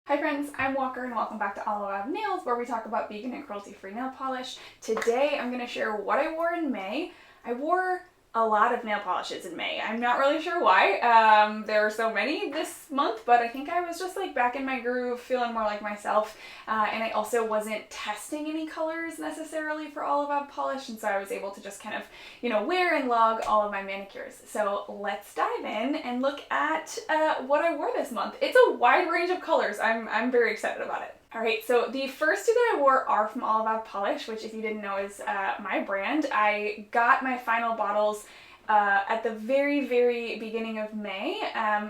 Hi friends, I'm Walker and welcome back to Ave Nails, where we talk about vegan and cruelty-free nail polish. Today I'm going to share what I wore in May. I wore a lot of nail polishes in May. I'm not really sure why. There are so many this month, but I think I was just like back in my groove, feeling more like myself. And I also wasn't testing any colors necessarily for all of Ave Polish, and so I was able to just kind of, wear and log all of my manicures. So let's dive in and look at what I wore this month. It's a wide range of colors. I'm very excited about it. Alright, so the first two that I wore are from all of Ave Polish, which if you didn't know is my brand. I got my final bottles at the very, very beginning of May,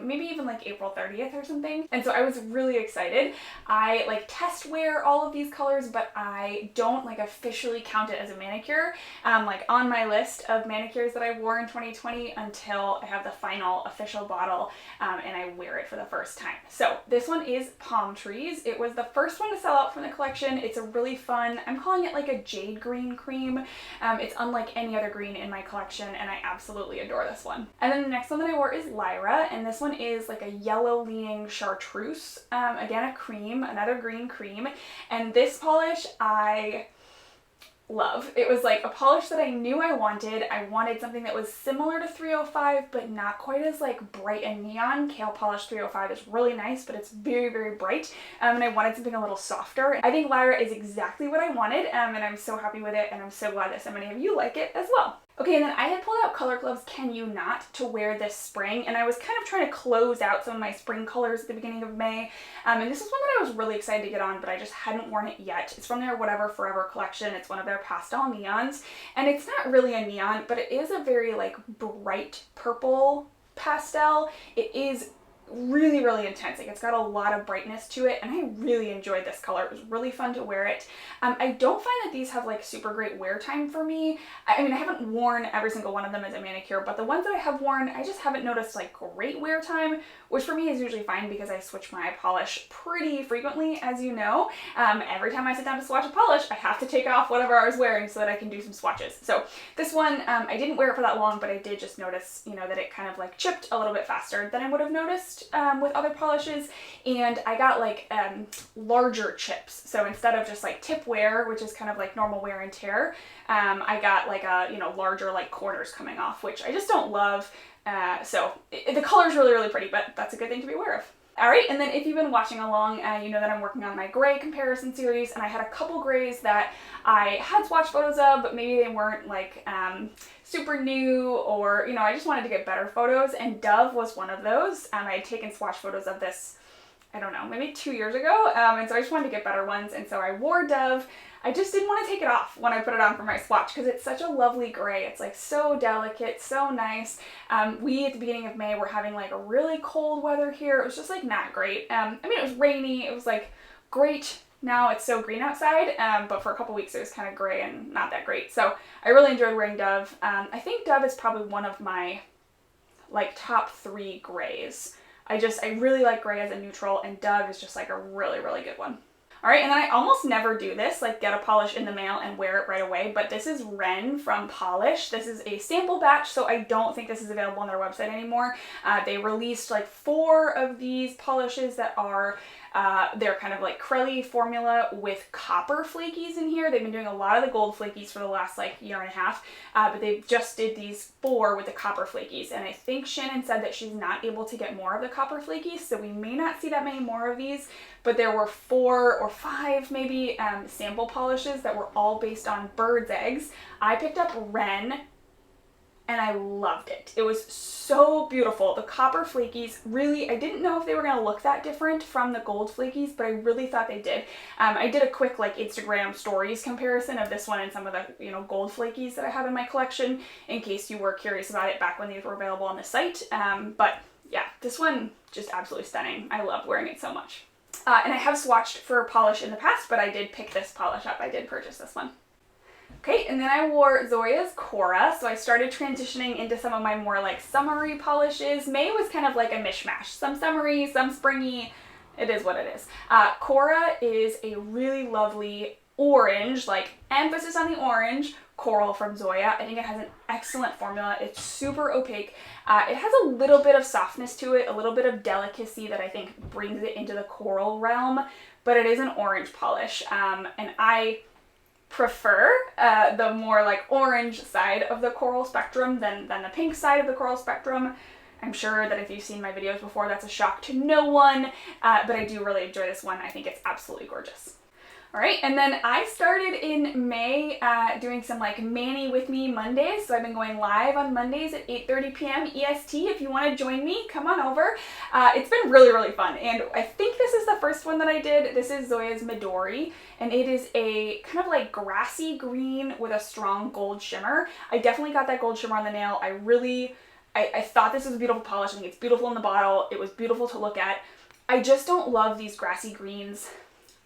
maybe even like April 30th or something. And so I was really excited. I test wear all of these colors, but I don't officially count it as a manicure, on my list of manicures that I wore in 2020 until I have the final official bottle and I wear it for the first time. So this one is Palm Trees. It was the first one to sell out from the collection. It's a really fun, I'm calling it like a jade green cream. It's unlike any other green in my collection, and I absolutely adore this one. And then the next one that I wore is Lyra, and this one is like a yellow leaning chartreuse. Again, a cream, another green cream. And this polish I love. It was like a polish that I knew I wanted. I wanted something that was similar to 305, but not quite as bright and neon. Kale Polish 305 is really nice, but it's very, very bright. And I wanted something a little softer. I think Lyra is exactly what I wanted, and I'm so happy with it, and I'm so glad that so many of you like it as well. Okay, and then I had pulled out Color Club's Can You Not to wear this spring, and I was kind of trying to close out some of my spring colors at the beginning of May, and this is one that I was really excited to get on, but I just hadn't worn it yet. It's from their Whatever Forever collection. It's one of their pastel neons, and it's not really a neon, but it is a very bright purple pastel. It is really, really intense. It's got a lot of brightness to it, and I really enjoyed this color. It was really fun to wear it. I don't find that these have super great wear time for me. I mean, I haven't worn every single one of them as a manicure, but the ones that I have worn, I just haven't noticed great wear time, which for me is usually fine because I switch my polish pretty frequently, as you know. Every time I sit down to swatch a polish, I have to take off whatever I was wearing so that I can do some swatches. So this one, I didn't wear it for that long, but I did just notice, that it kind of chipped a little bit faster than I would have noticed with other polishes, and I got larger chips. So instead of just tip wear, which is kind of normal wear and tear, I got a larger corners coming off, which I just don't love. So the color's really, really pretty, but that's a good thing to be aware of. Alright, and then if you've been watching along, you know that I'm working on my gray comparison series, and I had a couple grays that I had swatch photos of, but maybe they weren't super new, or, I just wanted to get better photos, and Dove was one of those. I had taken swatch photos of this, I don't know, maybe 2 years ago, and so I just wanted to get better ones, and so I wore Dove. I just didn't want to take it off when I put it on for my swatch because it's such a lovely gray. It's so delicate, so nice. We, at the beginning of May, were having a really cold weather here. It was just not great. I mean, it was rainy. It was great. Now it's so green outside, but for a couple weeks it was kind of gray and not that great. So I really enjoyed wearing Dove. I think Dove is probably one of my top 3 grays. I really like gray as a neutral, and Dove is just a really, really good one. Alright, and then I almost never do this, get a polish in the mail and wear it right away, but this is Wren from Pahlish. This is a sample batch, so I don't think this is available on their website anymore. They released 4 of these polishes that are they're kind of crelly formula with copper flakies in here. They've been doing a lot of the gold flakies for the last year and a half, but they just did these 4 with the copper flakies, and I think Shannon said that she's not able to get more of the copper flakies, so we may not see that many more of these, but there were 4 or 5 maybe sample polishes that were all based on bird's eggs. I picked up Wren, and I loved it. It was so beautiful. The copper flakies, really, I didn't know if they were going to look that different from the gold flakies, but I really thought they did. I did a quick Instagram stories comparison of this one and some of the gold flakies that I have in my collection, in case you were curious about it back when these were available on the site. But yeah, this one, just absolutely stunning. I love wearing it so much. And I have swatched for polish in the past, but I did pick this polish up. I did purchase this one. Okay, and then I wore Zoya's Korra, so I started transitioning into some of my more summery polishes. May was kind of a mishmash. Some summery, some springy. It is what it is. Cora is a really lovely orange, like emphasis on the orange, coral from Zoya. I think it has an excellent formula. It's super opaque. It has a little bit of softness to it, a little bit of delicacy that I think brings it into the coral realm, but it is an orange polish. And I prefer the more like orange side of the coral spectrum than the pink side of the coral spectrum. I'm sure that if you've seen my videos before, that's a shock to no one, but I do really enjoy this one. I think it's absolutely gorgeous. All right, and then I started in May doing some like Mani with me Mondays. So I've been going live on Mondays at 8:30 p.m. EST. If you want to join me, come on over. It's been really, really fun. And I think this is the first one that I did. This is Zoya's Midori, and it is a kind of like grassy green with a strong gold shimmer. I definitely got that gold shimmer on the nail. I thought this was a beautiful polish. I think it's beautiful in the bottle. It was beautiful to look at. I just don't love these grassy greens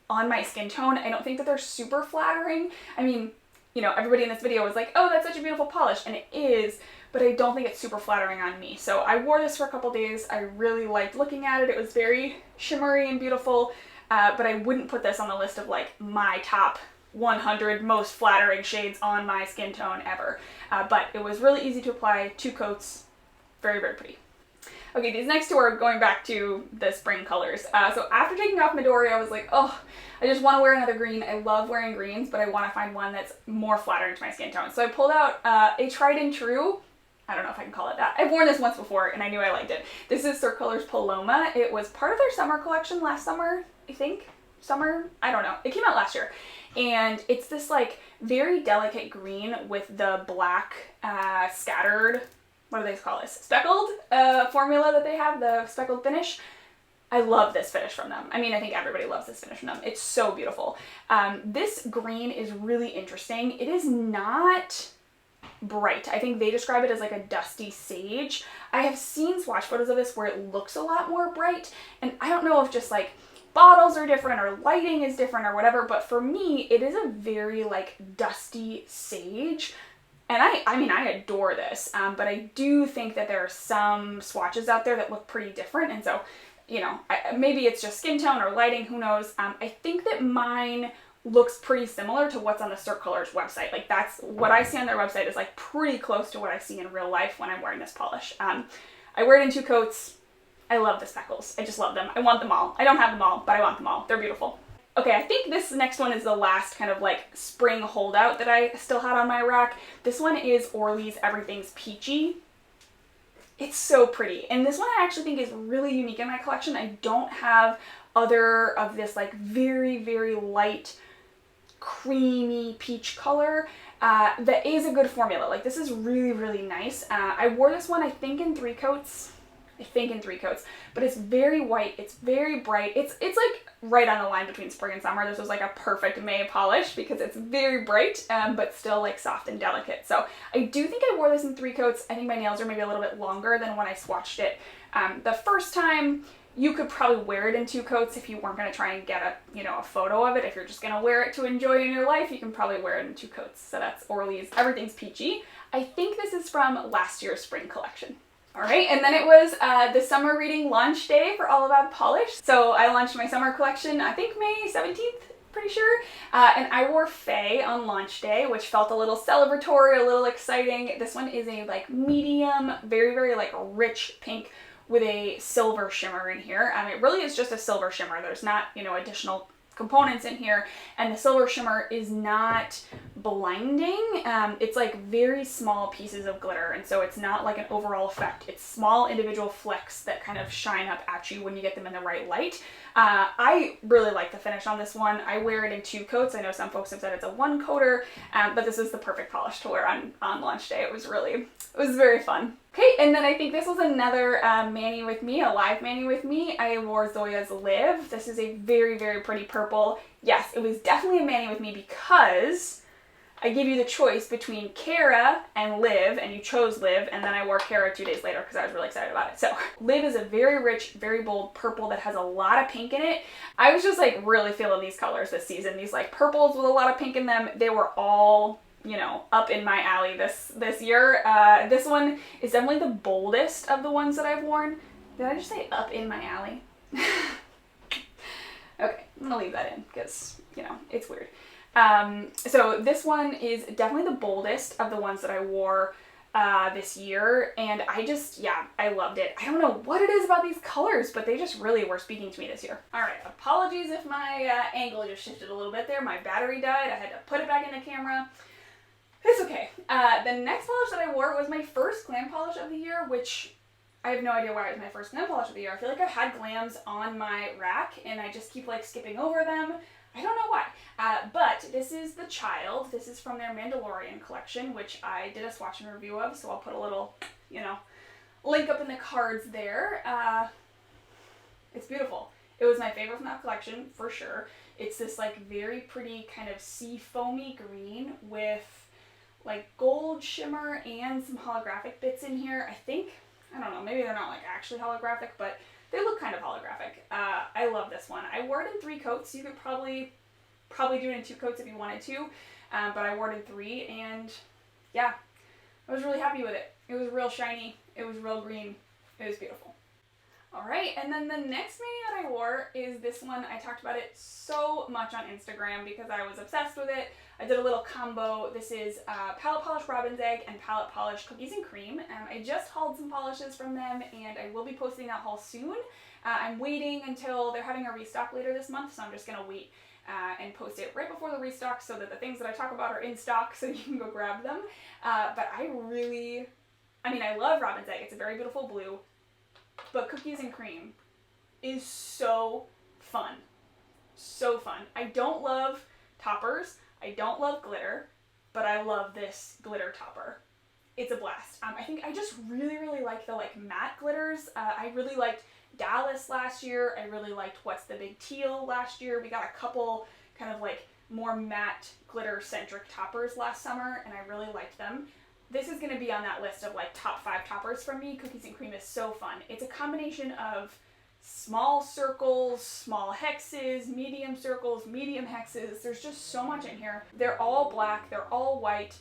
on my skin tone. I don't think that they're super flattering. I mean, you know, everybody in this video was like, oh, that's such a beautiful polish, and it is, but I don't think it's super flattering on me. So I wore this for a couple days. I really liked looking at it. It was very shimmery and beautiful, but I wouldn't put this on the list of like my top 100 most flattering shades on my skin tone ever. But it was really easy to apply, 2 coats, very, very pretty. Okay, these next two are going back to the spring colors. So after taking off Midori, I was like, oh, I just want to wear another green. I love wearing greens, but I want to find one that's more flattering to my skin tone. So I pulled out a tried and true, I don't know if I can call it that. I've worn this once before and I knew I liked it. This is Cirque Colors Paloma. It was part of their summer collection last summer, I think. Summer? I don't know. It came out last year. And it's this like very delicate green with the black scattered, what do they call this? Speckled formula that they have, the speckled finish. I love this finish from them. I mean, I think everybody loves this finish from them. It's so beautiful. This green is really interesting. It is not bright. I think they describe it as like a dusty sage. I have seen swatch photos of this where it looks a lot more bright, and I don't know if just like bottles are different or lighting is different or whatever, but for me, it is a very like dusty sage. And I mean, I adore this, but I do think that there are some swatches out there that look pretty different. And so, you know, maybe it's just skin tone or lighting, who knows. I think that mine looks pretty similar to what's on the Cirque Colors website. Like that's what I see on their website is like pretty close to what I see in real life when I'm wearing this polish. I wear it in 2 coats. I love the speckles. I just love them. I want them all. I don't have them all, but I want them all. They're beautiful. Okay, I think this next one is the last kind of like spring holdout that I still had on my rack. This one is Orly's Everything's Peachy. It's so pretty. And this one I actually think is really unique in my collection. I don't have other of this like very, very light, creamy peach color that is a good formula. Like this is really, really nice. I wore this one I think in 3 coats. But it's very white, it's very bright. It's like right on the line between spring and summer. This was like a perfect May polish because it's very bright, but still like soft and delicate. So I do think I wore this in 3 coats. I think my nails are maybe a little bit longer than when I swatched it the first time. You could probably wear it in 2 coats if you weren't going to try and get a photo of it. If you're just going to wear it to enjoy in your life, you can probably wear it in 2 coats. So that's Orly's Everything's Peachy. I think this is from last year's spring collection. All right, and then it was the summer reading launch day for all of Ave Polish. So I launched my summer collection, I think May 17th, pretty sure. And I wore Faye on launch day, which felt a little celebratory, a little exciting. This one is a like medium, very, very like rich pink with a silver shimmer in here. It really is just a silver shimmer. There's not, you know, additional components in here, and the silver shimmer is not blinding. It's like very small pieces of glitter, and so it's not like an overall effect. It's small individual flecks that kind of shine up at you when you get them in the right light. I really like the finish on this one. I wear it in 2 coats. I know some folks have said it's a 1 coater, but this is the perfect polish to wear on launch day. It was very fun. Okay, and then I think this was another Mani with me, a live Mani with me. I wore Zoya's Live. This is a very, very pretty purple. Yes, it was definitely a Mani with me because I gave you the choice between Cora and Live, and you chose Live, and then I wore Cora 2 days later because I was really excited about it. So Live is a very rich, very bold purple that has a lot of pink in it. I was just like really feeling these colors this season. These like purples with a lot of pink in them. They were all, you know, up in my alley this year. This one is definitely the boldest of the ones that I've worn. Did I just say up in my alley? Okay, I'm gonna leave that in because, you know, it's weird. So this one is definitely the boldest of the ones that I wore this year, and I loved it. I don't know what it is about these colors, but they just really were speaking to me this year. All right, apologies if my angle just shifted a little bit there. My battery died. I had to put it back in the camera. It's okay. The next polish that I wore was my first glam polish of the year, which I have no idea why it was my first glam polish of the year. I feel like I've had glams on my rack, and I just keep like skipping over them. I don't know why, but this is the Child. This is from their Mandalorian collection, which I did a swatch and review of, so I'll put a little, link up in the cards there. It's beautiful. It was my favorite from that collection, for sure. It's this like very pretty kind of sea foamy green with like gold shimmer and some holographic bits in here. I don't know, maybe they're not like actually holographic, but they look kind of holographic. I love this one. I wore it in 3 coats. You could probably do it in 2 coats if you wanted to, but I wore it in 3, and yeah, I was really happy with it. It was real shiny. It was real green. It was beautiful. All right, and then the next mini that I wore is this one. I talked about it so much on Instagram because I was obsessed with it. I did a little combo. This is Palate Polish Robin's Egg and Palate Polish Cookies and Cream. I just hauled some polishes from them, and I will be posting that haul soon. I'm waiting until they're having a restock later this month, so I'm just going to wait and post it right before the restock so that the things that I talk about are in stock so you can go grab them. But I love Robin's Egg. It's a very beautiful blue. But Cookies and Cream is so fun. So fun. I don't love toppers. I don't love glitter, but I love this glitter topper. It's a blast. I think I just really, really like the like matte glitters. I really liked Dallas last year. I really liked What's the Big Teal last year. We got a couple kind of like more matte glitter centric toppers last summer, and I really liked them. This is going to be on that list of like top 5 toppers from me. Cookies and Cream is so fun. It's a combination of small circles, small hexes, medium circles, medium hexes. There's just so much in here. They're all black. They're all white.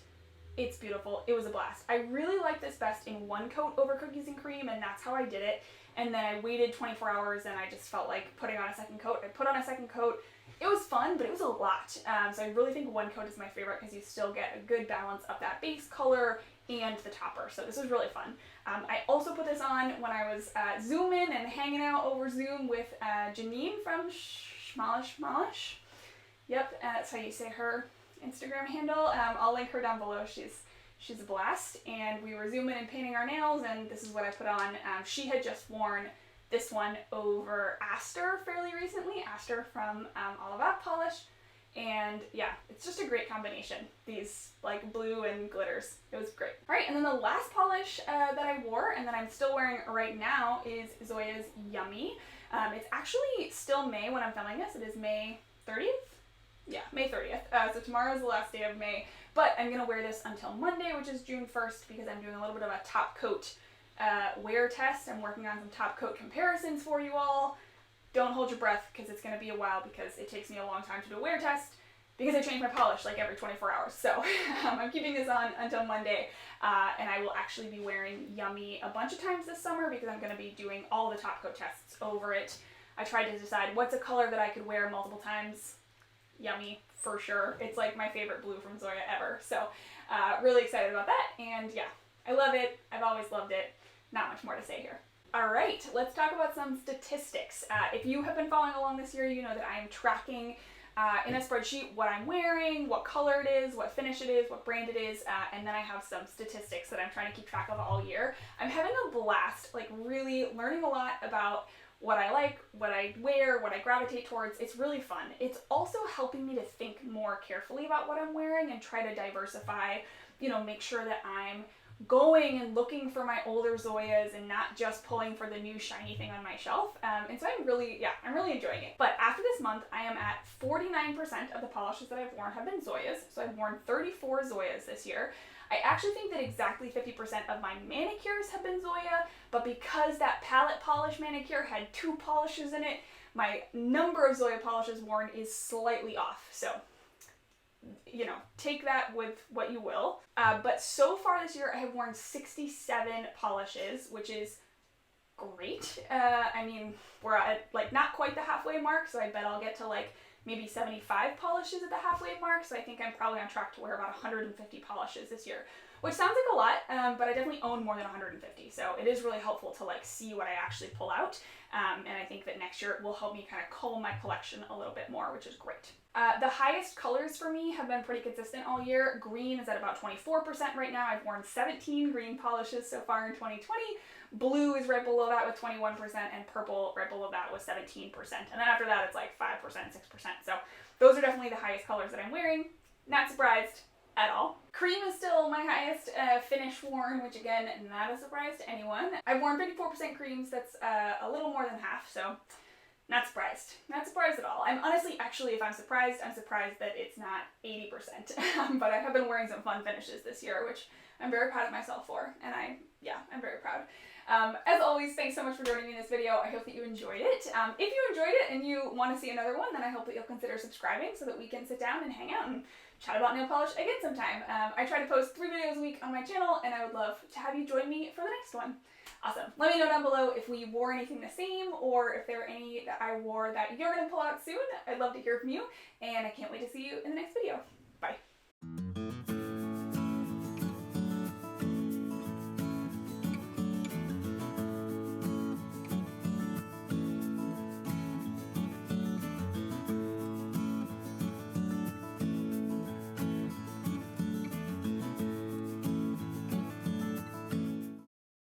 It's beautiful. It was a blast. I really like this best in 1 coat over Cookies and Cream, and that's how I did it. And then I waited 24 hours, and I just felt like putting on a second coat. I put on a second coat. It was fun, but it was a lot. So I really think 1 coat is my favorite because you still get a good balance of that base color and the topper. So this was really fun. I also put this on when I was Zooming and hanging out over Zoom with Janine from Smallish Marsh. Yep, that's how you say her Instagram handle. I'll link her down below. She's a blast. And we were zooming and painting our nails, and this is what I put on. She had just worn this one over Aster fairly recently. Aster from Ave Polish. And yeah, it's just a great combination. These like blue and glitters. It was great. All right, and then the last polish that I wore and that I'm still wearing right now is Zoya's Yummy. It's actually still May when I'm filming this. It is May 30th? Yeah, May 30th. So tomorrow is the last day of May, but I'm gonna wear this until Monday, which is June 1st, because I'm doing a little bit of a top coat wear test. I'm working on some top coat comparisons for you all. Don't hold your breath because it's going to be a while because it takes me a long time to do a wear test because I change my polish like every 24 hours. So I'm keeping this on until Monday, and I will actually be wearing Yummy a bunch of times this summer because I'm going to be doing all the top coat tests over it. I tried to decide what's a color that I could wear multiple times. Yummy, for sure. It's like my favorite blue from Zoya ever. So really excited about that, and yeah, I love it. I've always loved it. Not much more to say here. All right, let's talk about some statistics. If you have been following along this year, you know that I am tracking in a spreadsheet what I'm wearing, what color it is, what finish it is, what brand it is, and then I have some statistics that I'm trying to keep track of all year. I'm having a blast, like really learning a lot about what I like, what I wear, what I gravitate towards. It's really fun. It's also helping me to think more carefully about what I'm wearing and try to diversify, make sure that I'm going and looking for my older Zoyas and not just pulling for the new shiny thing on my shelf. And so I'm really enjoying it. But after this month, I am at 49% of the polishes that I've worn have been Zoyas. So I've worn 34 Zoyas this year. I actually think that exactly 50% of my manicures have been Zoya, but because that Palate Polish manicure had 2 polishes in it, my number of Zoya polishes worn is slightly off. So take that with what you will. But so far this year, I have worn 67 polishes, which is great. I mean, we're at like not quite the halfway mark, so I bet I'll get to like maybe 75 polishes at the halfway mark, so I think I'm probably on track to wear about 150 polishes this year, which sounds like a lot, but I definitely own more than 150, so it is really helpful to like see what I actually pull out, and I think that next year it will help me kind of comb my collection a little bit more, which is great. The highest colors for me have been pretty consistent all year. Green is at about 24% right now. I've worn 17 green polishes so far in 2020. Blue is right below that with 21%, and purple right below that with 17%. And then after that, it's like 5%, 6%. So those are definitely the highest colors that I'm wearing. Not surprised at all. Cream is still my highest finish worn, which again, not a surprise to anyone. I've worn 54% creams. That's a little more than half, so not surprised. Not surprised at all. I'm honestly, actually, if I'm surprised that it's not 80%. But I have been wearing some fun finishes this year, which I'm very proud of myself for, and I'm very proud. As always, thanks so much for joining me in this video. I hope that you enjoyed it. If you enjoyed it and you want to see another one, then I hope that you'll consider subscribing so that we can sit down and hang out and chat about nail polish again sometime. I try to post 3 videos a week on my channel, and I would love to have you join me for the next one. Awesome. Let me know down below if we wore anything the same, or if there are any that I wore that you're going to pull out soon. I'd love to hear from you, and I can't wait to see you in the next video. Bye.